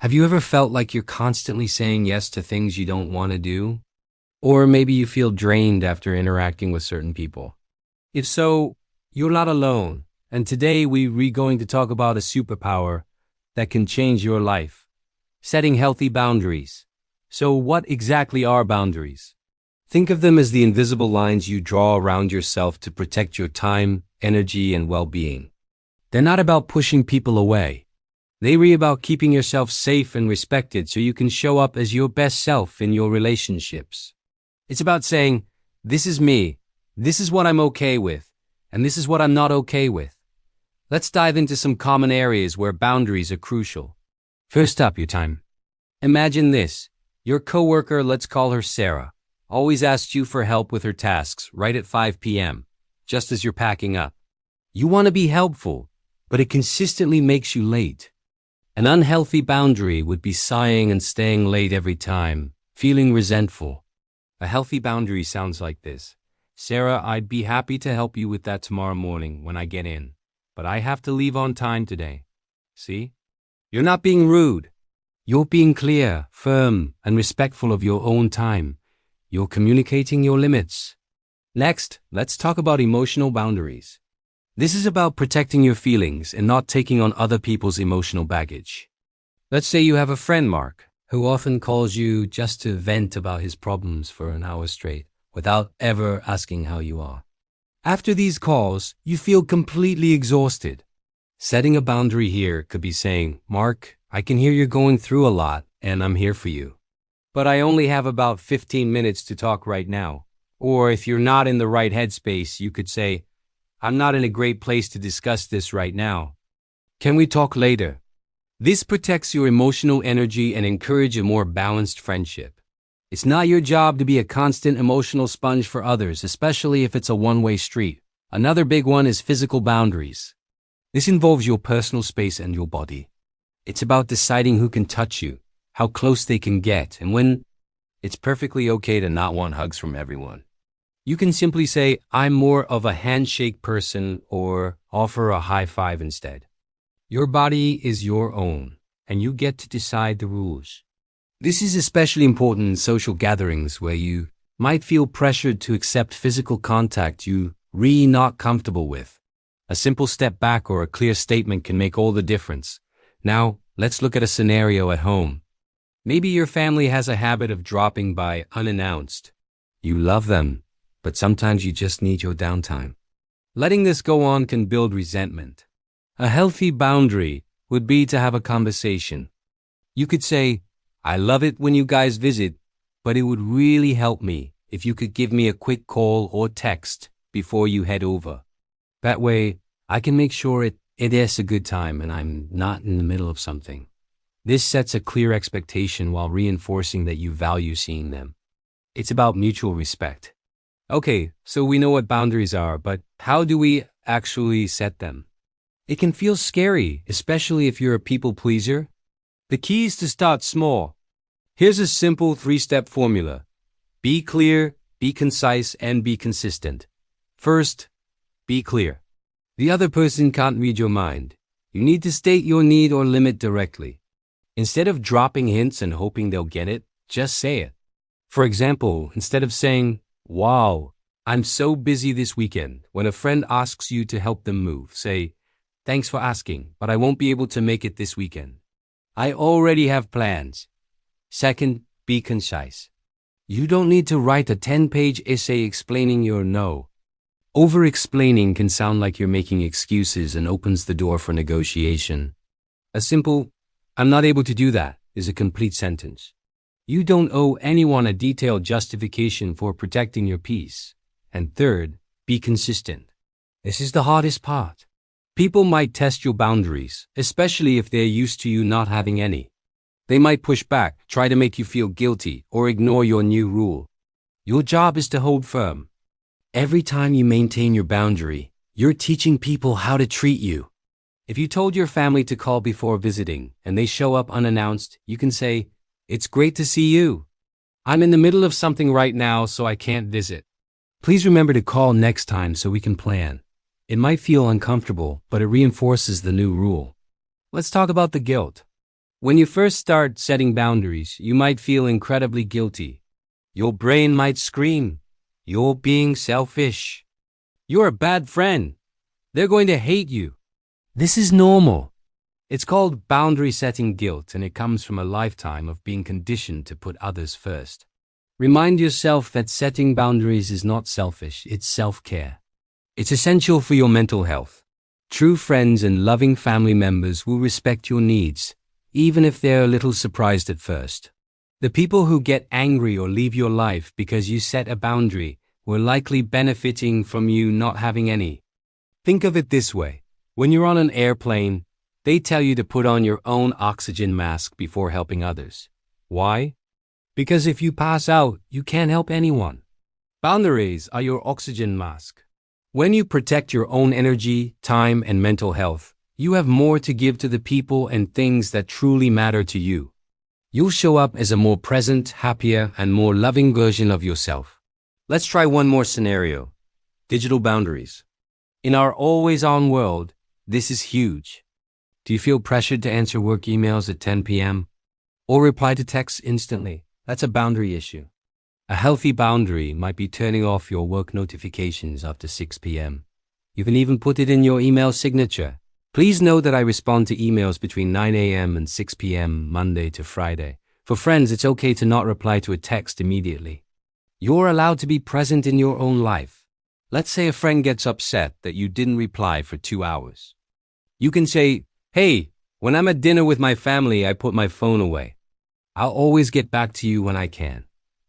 Have you ever felt like you're constantly saying yes to things you don't want to do? Or maybe you feel drained after interacting with certain people. If so, you're not alone. And today we're going to talk about a superpower that can change your life. Setting healthy boundaries. So what exactly are boundaries? Think of them as the invisible lines you draw around yourself to protect your time, energy, and well-being. They're not about pushing people away. They're about keeping yourself safe and respected so you can show up as your best self in your relationships. It's about saying, this is me, this is what I'm okay with, and this is what I'm not okay with. Let's dive into some common areas where boundaries are crucial. First up, your time. Imagine this. Your coworker, let's call her Sarah, always asks you for help with her tasks right at 5 p.m., just as you're packing up. You want to be helpful, but it consistently makes you late. An unhealthy boundary would be sighing and staying late every time, feeling resentful. A healthy boundary sounds like this. Sarah, I'd be happy to help you with that tomorrow morning when I get in, but I have to leave on time today. See? You're not being rude. You're being clear, firm, and respectful of your own time. You're communicating your limits. Next, let's talk about emotional boundaries. This is about protecting your feelings and not taking on other people's emotional baggage. Let's say you have a friend, Mark, who often calls you just to vent about his problems for an hour straight, without ever asking how you are. After these calls, you feel completely exhausted. Setting a boundary here could be saying, Mark, I can hear you're going through a lot, and I'm here for you. But I only have about 15 minutes to talk right now. Or if you're not in the right headspace, you could say, I'm not in a great place to discuss this right now. Can we talk later? This protects your emotional energy and encourages a more balanced friendship. It's not your job to be a constant emotional sponge for others, especially if it's a one-way street. Another big one is physical boundaries. This involves your personal space and your body. It's about deciding who can touch you, how close they can get, and when. It's perfectly okay to not want hugs from everyone. You can simply say, I'm more of a handshake person, or offer a high five instead. Your body is your own, and you get to decide the rules. This is especially important in social gatherings where you might feel pressured to accept physical contact you're really not comfortable with. A simple step back or a clear statement can make all the difference. Now, let's look at a scenario at home. Maybe your family has a habit of dropping by unannounced. You love them, but sometimes you just need your downtime. Letting this go on can build resentment. A healthy boundary would be to have a conversation. You could say, I love it when you guys visit, but it would really help me if you could give me a quick call or text before you head over. That way, I can make sure it is a good time and I'm not in the middle of something. This sets a clear expectation while reinforcing that you value seeing them. It's about mutual respect. Okay, so we know what boundaries are, but how do we actually set them? It can feel scary, especially if you're a people pleaser. The key is to start small. Here's a simple 3-step formula. Be clear, be concise, and be consistent. First, be clear. The other person can't read your mind. You need to state your need or limit directly. Instead of dropping hints and hoping they'll get it, just say it. For example, instead of saying, wow, I'm so busy this weekend, when a friend asks you to help them move, say, thanks for asking, but I won't be able to make it this weekend. I already have plans. Second, be concise. You don't need to write a 10-page essay explaining your no. Over-explaining can sound like you're making excuses and opens the door for negotiation. A simple, I'm not able to do that, is a complete sentence. You don't owe anyone a detailed justification for protecting your peace. And third, be consistent. This is the hardest part. People might test your boundaries, especially if they're used to you not having any. They might push back, try to make you feel guilty, or ignore your new rule. Your job is to hold firm. Every time you maintain your boundary, you're teaching people how to treat you. If you told your family to call before visiting and they show up unannounced, you can say, it's great to see you. I'm in the middle of something right now, so I can't visit. Please remember to call next time so we can plan. It might feel uncomfortable, but it reinforces the new rule. Let's talk about the guilt. When you first start setting boundaries, you might feel incredibly guilty. Your brain might scream, "You're being selfish. You're a bad friend. They're going to hate you." This is normal. It's called boundary setting guilt, and it comes from a lifetime of being conditioned to put others first. Remind yourself that setting boundaries is not selfish, it's self-care. It's essential for your mental health. True friends and loving family members will respect your needs, even if they're a little surprised at first. The people who get angry or leave your life because you set a boundary were likely benefiting from you not having any. Think of it this way. When you're on an airplane, they tell you to put on your own oxygen mask before helping others. Why? Because if you pass out, you can't help anyone. Boundaries are your oxygen mask. When you protect your own energy, time, and mental health, you have more to give to the people and things that truly matter to you. You'll show up as a more present, happier, and more loving version of yourself. Let's try one more scenario. Digital boundaries. In our always-on world, this is huge. Do you feel pressured to answer work emails at 10 p.m. or reply to texts instantly? That's a boundary issue. A healthy boundary might be turning off your work notifications after 6 p.m. You can even put it in your email signature. Please know that I respond to emails between 9 a.m. and 6 p.m. Monday to Friday. For friends, it's okay to not reply to a text immediately. You're allowed to be present in your own life. Let's say a friend gets upset that you didn't reply for 2 hours. You can say, "Hey, when I'm at dinner with my family, I put my phone away. I'll always get back to you when I can."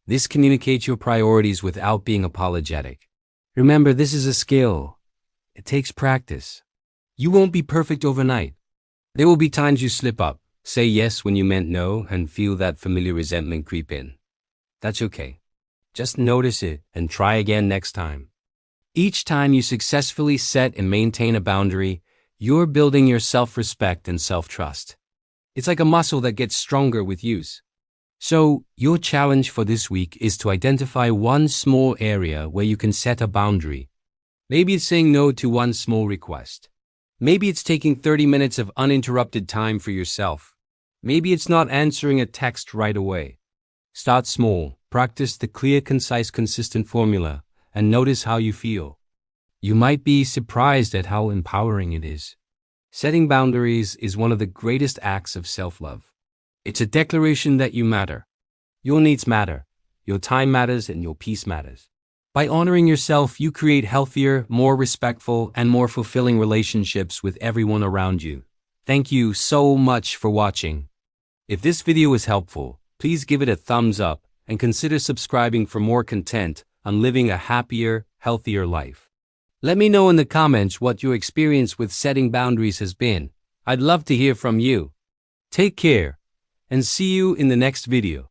This communicates your priorities without being apologetic. Remember, this is a skill. It takes practice. You won't be perfect overnight. There will be times you slip up, say yes when you meant no, and feel that familiar resentment creep in. That's okay. Just notice it and try again next time. Each time you successfully set and maintain a boundary, you're building your self-respect and self-trust. It's like a muscle that gets stronger with use. So, your challenge for this week is to identify one small area where you can set a boundary. Maybe it's saying no to one small request. Maybe it's taking 30 minutes of uninterrupted time for yourself. Maybe it's not answering a text right away. Start small, practice the clear, concise, consistent formula, and notice how you feel. You might be surprised at how empowering it is. Setting boundaries is one of the greatest acts of self-love. It's a declaration that you matter. Your needs matter, your time matters, and your peace matters. By honoring yourself, you create healthier, more respectful, and more fulfilling relationships with everyone around you. Thank you so much for watching. If this video was helpful, please give it a thumbs up and consider subscribing for more content on living a happier, healthier life. Let me know in the comments what your experience with setting boundaries has been. I'd love to hear from you. Take care, and see you in the next video.